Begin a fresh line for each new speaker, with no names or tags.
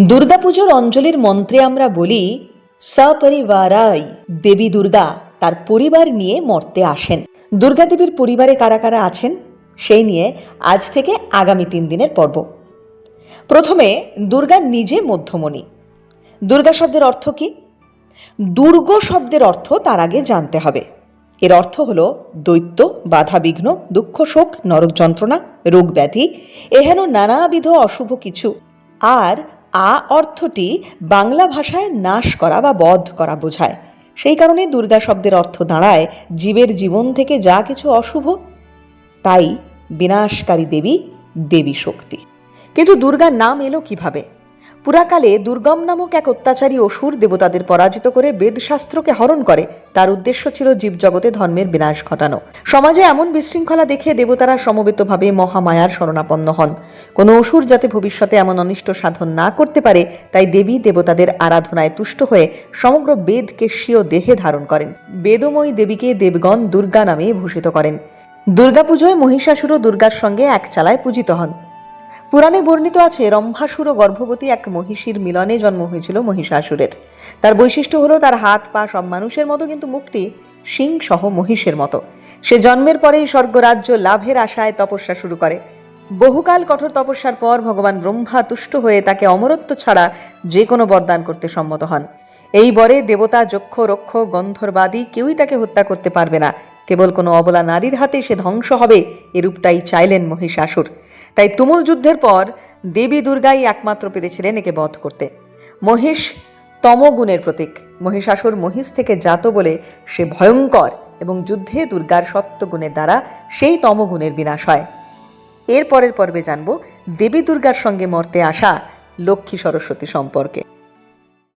দুর্গাপুজোর অঞ্জলির মন্ত্রে আমরা বলি সপরিবারাই। দেবী দুর্গা তার পরিবার নিয়ে মর্তে আসেন। দুর্গা দেবীর পরিবারে কারা কারা আছেন সেই নিয়ে আজ থেকে আগামী 3 দিনের পর্ব। প্রথমে দুর্গা নিজে মধ্যমণি। দুর্গা শব্দের অর্থ কি? দুর্গ শব্দের অর্থ তার আগে জানতে হবে। এর অর্থ হলো দৈত্য, বাধা বিঘ্ন, দুঃখ শোক, নরক যন্ত্রণা, রোগ ব্যাধি, এহেন নানাবিধ অশুভ কিছু। আর অর্থটি বাংলা ভাষায় নাশ করা বা বধ করা বোঝায়। সেই কারণে দুর্গা শব্দের অর্থ দাঁড়ায় জীবের জীবন থেকে যা কিছু অশুভ, তাই বিনাশকারী দেবী, দেবী শক্তি। কিন্তু দুর্গার নাম এলো কিভাবে? পুরাকালে দুর্গম নামক এক অত্যাচারী অসুর দেবতাদের পরাজিত করে বেদশাস্ত্রকে হরণ করে। তার উদ্দেশ্য ছিল জীবজগতে ধর্মের বিনাশ ঘটানো। সমাজে এমন বিশৃঙ্খলা দেখে দেবতারা সমবেতভাবে মহামায়ার শরণাপন্ন হন। কোনো অসুর যাতে ভবিষ্যতে এমন অনিষ্ট সাধন না করতে পারে, তাই দেবী দেবতাদের আরাধনায় তুষ্ট হয়ে সমগ্র বেদকে স্বীয় দেহে ধারণ করেন। বেদময়ী দেবীকে দেবগণ দুর্গা নামে ভূষিত করেন। দুর্গাপুজোয় মহিষাসুরও দুর্গার সঙ্গে এক চালায় পূজিত হন। পুরাণে বর্ণিত আছে রম্ভাসুর ও গর্ভবতী এক মহিষীর মিলনে জন্ম হয়েছিল মহিষাসুরের। তার বৈশিষ্ট্য হলো তার হাত পা সব মানুষের মতো, কিন্তু মুখটি সিং সহ মহিষের মতো। সে জন্মের পরেই স্বর্গরাজ্য লাভের আশায় তপস্যা শুরু করে। বহুকাল কঠোর তপস্যার পর ভগবান ব্রহ্মা তুষ্ট হয়ে তাকে অমরত্ব ছাড়া যে কোনো বরদান করতে সম্মত হন। এই বরে দেবতা, যক্ষ, রক্ষ, গন্ধর্বাদী কেউই তাকে হত্যা করতে পারবে না। কেবল কোনো অবলা নারীর হাতে সে ধ্বংস হবে, এরূপটাই চাইলেন মহিষাসুর। তাই তুমুল যুদ্ধের পর দেবী দুর্গাই একমাত্র পেরেছিলেন একে বধ করতে। মহিষ তমগুণের প্রতীক। মহিষাসুর মহিষ থেকে জাত বলে সে ভয়ঙ্কর, এবং যুদ্ধে দুর্গার সত্যগুণের দ্বারা সেই তমগুণের বিনাশ হয়। এর পরের পর্বে জানব দেবী দুর্গার সঙ্গে মর্তে আসা লক্ষ্মী সরস্বতী সম্পর্কে।